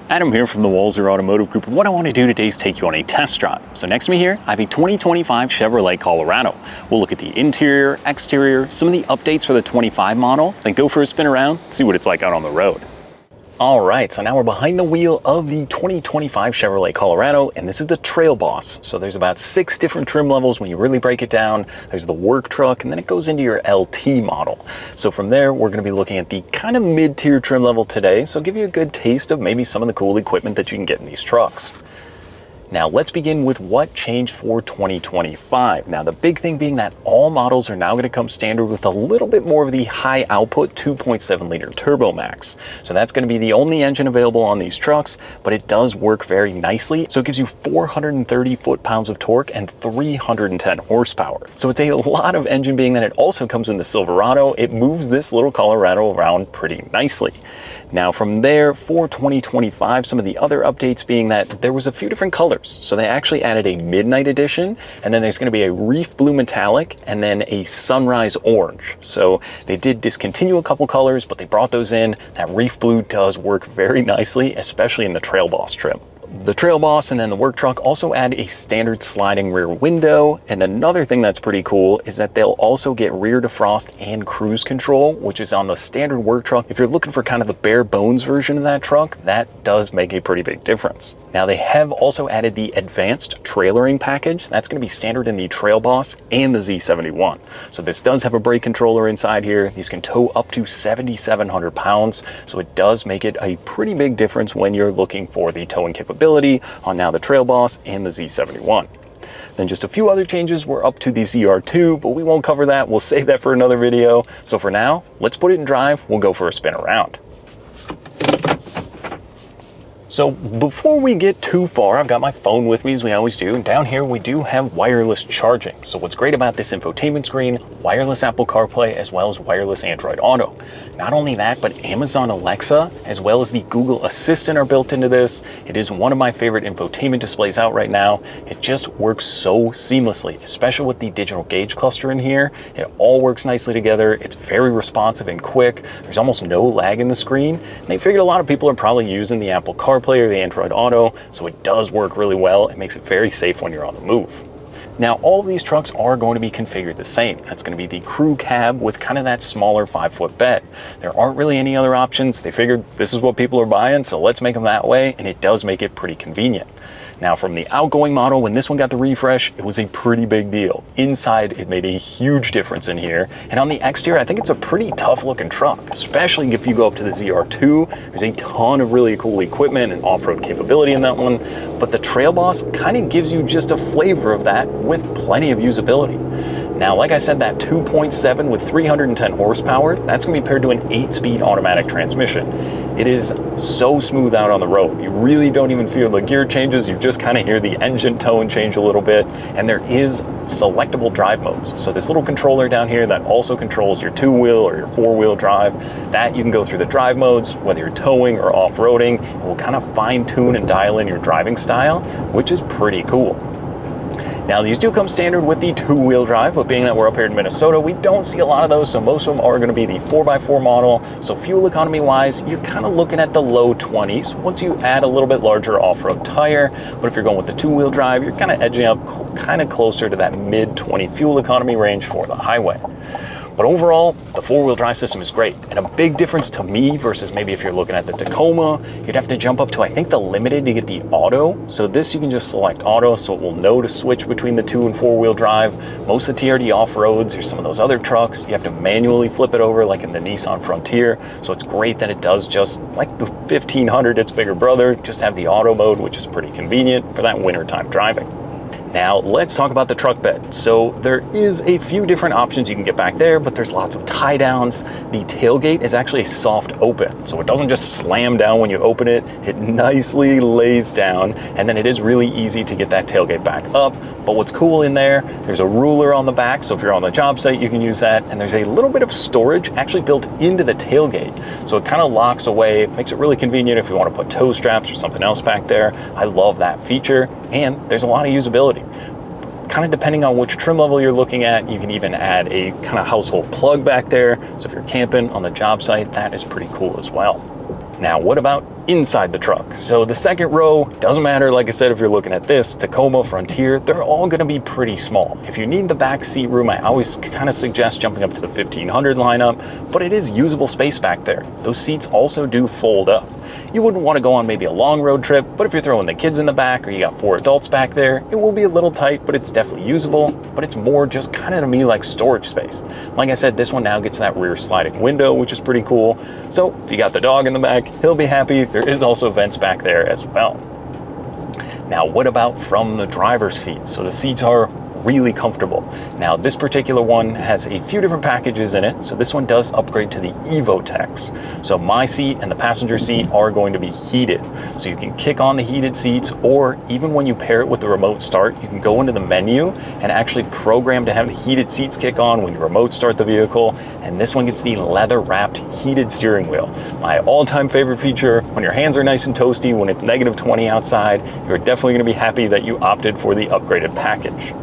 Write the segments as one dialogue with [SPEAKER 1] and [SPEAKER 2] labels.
[SPEAKER 1] Adam here from the Walser Automotive Group. What I want to do today is take you on a test drive. So next to me here, I have a 2025 Chevrolet Colorado. We'll look at the interior, exterior, some of the updates for the 25 model, then go for a spin around, see what it's like out on the road. All right, so now we're behind the wheel of the 2025 Chevrolet Colorado, and this is the Trail Boss. So there's about 6 different trim levels when you really break it down. There's the work truck, and then it goes into your LT model. So from there, we're gonna be looking at the kind of mid-tier trim level today, so give you a good taste of maybe some of the cool equipment that you can get in these trucks. Now let's begin with what changed for 2025. Now the big thing being that all models are now going to come standard with a little bit more of the high output 2.7 liter TurboMax. So that's going to be the only engine available on these trucks, but it does work very nicely. So it gives you 430 foot-pounds of torque and 310 horsepower. So it's a lot of engine, being that it also comes in the Silverado. It moves this little Colorado around pretty nicely. Now from there, for 2025, some of the other updates being that there was a few different colors. So they actually added a midnight edition, and then there's going to be a reef blue metallic, and then a sunrise orange. So they did discontinue a couple colors, but they brought those in. That reef blue does work very nicely, especially in the Trail Boss trim. The Trail Boss and then the work truck also add a standard sliding rear window, and another thing that's pretty cool is that they'll also get rear defrost and cruise control, which is on the standard work truck. If you're looking for kind of the bare bones version of that truck, that does make a pretty big difference. Now they have also added the advanced trailering package. That's going to be standard in the Trail Boss and the Z71. So this does have a brake controller inside here. These can tow up to 7,700 pounds, so it does make it a pretty big difference when you're looking for the towing capability on now the Trail Boss and the Z71. Then just a few other changes were up to the ZR2, but we won't cover that. We'll save that for another video. So for now, let's put it in drive. We'll go for a spin around. So before we get too far, I've got my phone with me as we always do, and down here we do have wireless charging. So what's great about this infotainment screen, wireless Apple CarPlay as well as wireless Android Auto. Not only that, but Amazon Alexa as well as the Google Assistant are built into this. It is one of my favorite infotainment displays out right now. It just works so seamlessly, especially with the digital gauge cluster in here. It all works nicely together. It's very responsive and quick. There's almost no lag in the screen. And they figured a lot of people are probably using the Apple CarPlay or the Android Auto, so it does work really well. It makes it very safe when you're on the move. Now, all of these trucks are going to be configured the same. That's going to be the crew cab with kind of that smaller 5-foot bed. There aren't really any other options. They figured this is what people are buying, so let's make them that way, and it does make it pretty convenient. Now from the outgoing model, when this one got the refresh, it was a pretty big deal. Inside, it made a huge difference in here. And on the exterior, I think it's a pretty tough looking truck, especially if you go up to the ZR2. There's a ton of really cool equipment and off-road capability in that one. But the Trail Boss kind of gives you just a flavor of that with plenty of usability. Now, like I said, that 2.7 with 310 horsepower, that's gonna be paired to an 8-speed automatic transmission. It is so smooth out on the road. You really don't even feel the gear changes. You just kind of hear the engine tone change a little bit. And there is selectable drive modes. So this little controller down here that also controls your 2-wheel or your 4-wheel drive, that you can go through the drive modes, whether you're towing or off-roading. It will kind of fine tune and dial in your driving style, which is pretty cool. Now these do come standard with the 2-wheel drive, but being that we're up here in Minnesota, we don't see a lot of those, so most of them are going to be the 4x4 model. So fuel economy wise, you're kind of looking at the low 20s once you add a little bit larger off-road tire. But if you're going with the 2-wheel drive, you're kind of edging up kind of closer to that mid-20 fuel economy range for the highway. But overall, the 4-wheel drive system is great. And a big difference to me versus maybe if you're looking at the Tacoma, you'd have to jump up to, I think, the Limited to get the auto. So this you can just select auto, so it will know to switch between the 2 and 4-wheel drive. Most of the TRD off-roads or some of those other trucks, you have to manually flip it over like in the Nissan Frontier. So it's great that it does just like the 1500, its bigger brother, just have the auto mode, which is pretty convenient for that wintertime driving. Now let's talk about the truck bed. So there is a few different options you can get back there, but there's lots of tie downs. The tailgate is actually a soft open, so it doesn't just slam down when you open it. It nicely lays down, and then it is really easy to get that tailgate back up. But what's cool in there, there's a ruler on the back, so if you're on the job site, you can use that. And there's a little bit of storage actually built into the tailgate. So it kind of locks away, makes it really convenient if you want to put tow straps or something else back there. I love that feature, and there's a lot of usability. Kind of depending on which trim level you're looking at, you can even add a kind of household plug back there. So if you're camping on the job site, that is pretty cool as well. Now, what about inside the truck? So the second row, doesn't matter, like I said, if you're looking at this, Tacoma, Frontier, they're all gonna be pretty small. If you need the back seat room, I always kind of suggest jumping up to the 1500 lineup, but it is usable space back there. Those seats also do fold up. You wouldn't want to go on maybe a long road trip, but if you're throwing the kids in the back or you got 4 adults back there, it will be a little tight, but it's definitely usable. But it's more just kind of to me like storage space. Like I said, this one now gets that rear sliding window, which is pretty cool. So if you got the dog in the back, he'll be happy. There is also vents back there as well. Now, what about from the driver's seat? So the seats are really comfortable. Now, this particular one has a few different packages in it. So this one does upgrade to the EvoTex. So my seat and the passenger seat are going to be heated. So you can kick on the heated seats, or even when you pair it with the remote start, you can go into the menu and actually program to have the heated seats kick on when you remote start the vehicle. And this one gets the leather wrapped heated steering wheel. My all-time favorite feature. When your hands are nice and toasty, when it's -20 outside, you're definitely going to be happy that you opted for the upgraded package.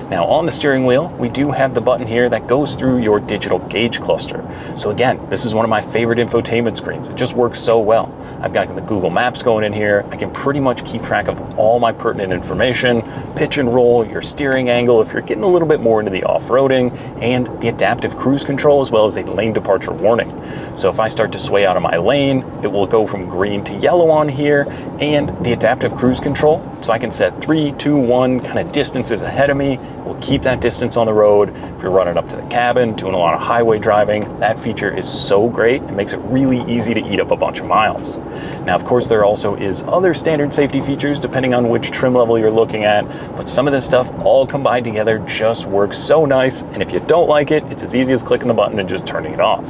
[SPEAKER 1] Now, on the steering wheel, we do have the button here that goes through your digital gauge cluster. So again, this is one of my favorite infotainment screens. It just works so well. I've got the Google Maps going in here. I can pretty much keep track of all my pertinent information, pitch and roll, your steering angle if you're getting a little bit more into the off-roading, and the adaptive cruise control, as well as a lane departure warning. So if I start to sway out of my lane, it will go from green to yellow on here, and the adaptive cruise control. So I can set 3, 2, 1 kind of distances ahead of me. We'll keep that distance on the road. If you're running up to the cabin, doing a lot of highway driving, that feature is so great. It makes it really easy to eat up a bunch of miles. Now, of course, there also is other standard safety features depending on which trim level you're looking at, but some of this stuff all combined together just works so nice. And if you don't like it, it's as easy as clicking the button and just turning it off.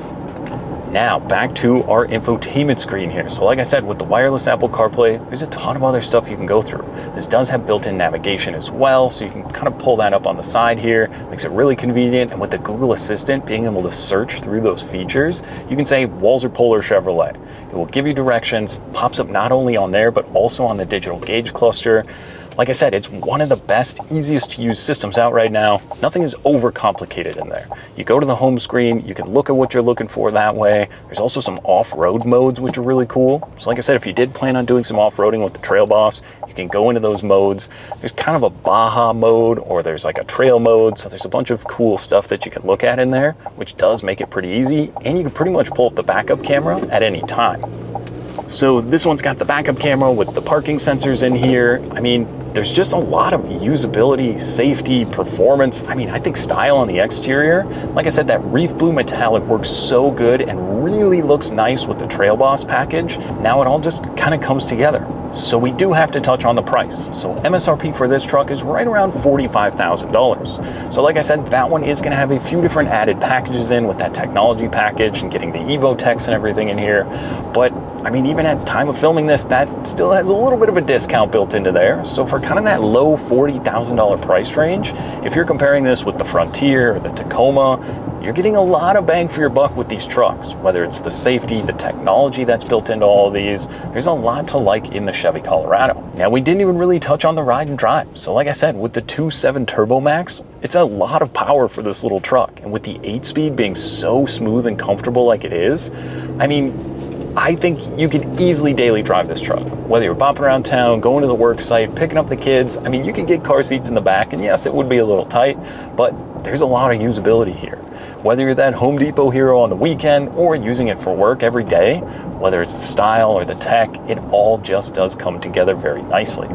[SPEAKER 1] Now, back to our infotainment screen here. So like I said, with the wireless Apple CarPlay, there's a ton of other stuff you can go through. This does have built-in navigation as well, so you can kind of pull that up on the side here. Makes it really convenient. And with the Google Assistant, being able to search through those features, you can say Walser Polar Chevrolet. It will give you directions, pops up not only on there, but also on the digital gauge cluster. Like I said, it's one of the best, easiest to use systems out right now. Nothing is overcomplicated in there. You go to the home screen, you can look at what you're looking for that way. There's also some off-road modes, which are really cool. So like I said, if you did plan on doing some off-roading with the Trail Boss, you can go into those modes. There's kind of a Baja mode, or there's like a trail mode. So there's a bunch of cool stuff that you can look at in there, which does make it pretty easy. And you can pretty much pull up the backup camera at any time. So this one's got the backup camera with the parking sensors in here. I mean, there's just a lot of usability, safety, performance. I mean, I think style on the exterior. Like I said, that reef blue metallic works so good and really looks nice with the Trail Boss package. Now it all just kind of comes together. So we do have to touch on the price. So MSRP for this truck is right around $45,000. So like I said, that one is gonna have a few different added packages in with that technology package and getting the EvoTex and everything in here. But I mean, even at time of filming this, that still has a little bit of a discount built into there. So for kind of that low $40,000 price range, if you're comparing this with the Frontier or the Tacoma, you're getting a lot of bang for your buck with these trucks. Whether it's the safety, the technology that's built into all of these, there's a lot to like in the Chevy Colorado. Now, we didn't even really touch on the ride and drive. So like I said, with the 2.7 TurboMax, it's a lot of power for this little truck. And with the 8-speed being so smooth and comfortable like it is, I mean, I think you can easily daily drive this truck. Whether you're bopping around town, going to the work site, picking up the kids, I mean, you can get car seats in the back, and yes, it would be a little tight, but there's a lot of usability here. Whether you're that Home Depot hero on the weekend or using it for work every day, whether it's the style or the tech, it all just does come together very nicely.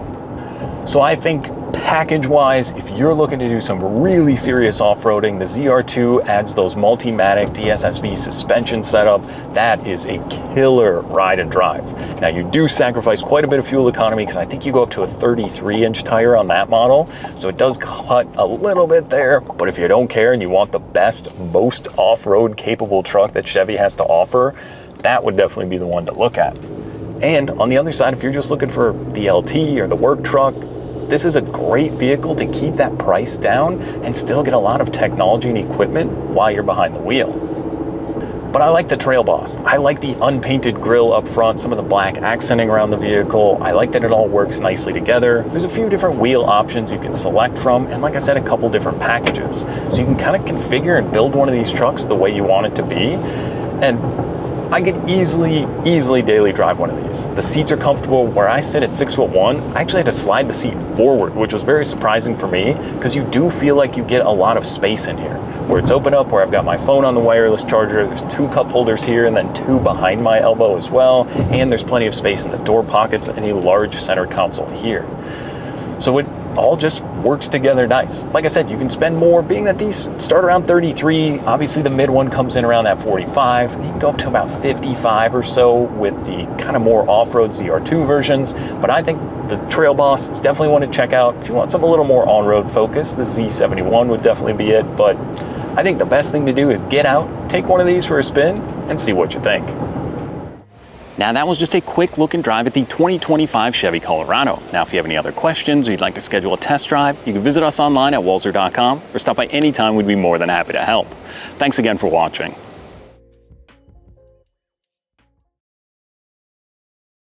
[SPEAKER 1] So I think package-wise, if you're looking to do some really serious off-roading, the ZR2 adds those Multimatic DSSV suspension setup. That is a killer ride and drive. Now, you do sacrifice quite a bit of fuel economy because I think you go up to a 33-inch tire on that model, so it does cut a little bit there. But if you don't care and you want the best, most off-road capable truck that Chevy has to offer, that would definitely be the one to look at. And on the other side, if you're just looking for the LT or the work truck, this is a great vehicle to keep that price down and still get a lot of technology and equipment while you're behind the wheel. But I like the Trail Boss. I like the unpainted grille up front, some of the black accenting around the vehicle. I like that it all works nicely together. There's a few different wheel options you can select from, and like I said, a couple different packages. So you can kind of configure and build one of these trucks the way you want it to be. And I could easily daily drive one of these. The seats are comfortable. Where I sit at 6'1", I actually had to slide the seat forward, which was very surprising for me because you do feel like you get a lot of space in here. Where it's open up, where I've got my phone on the wireless charger, there's 2 cup holders here and then 2 behind my elbow as well. And there's plenty of space in the door pockets and a large center console here. So it all just works together nice. Like I said, you can spend more, being that these start around 33. Obviously the mid one comes in around that 45. You can go up to about 55 or so with the kind of more off-road ZR2 versions. But I think the Trail Boss is definitely one to check out. If you want something a little more on-road focused, the Z71 would definitely be it. But I think the best thing to do is get out, take one of these for a spin, and see what you think. Now that was just a quick look and drive at the 2025 Chevy Colorado. Now if you have any other questions or you'd like to schedule a test drive, you can visit us online at walser.com or stop by anytime. We'd be more than happy to help. Thanks again for watching.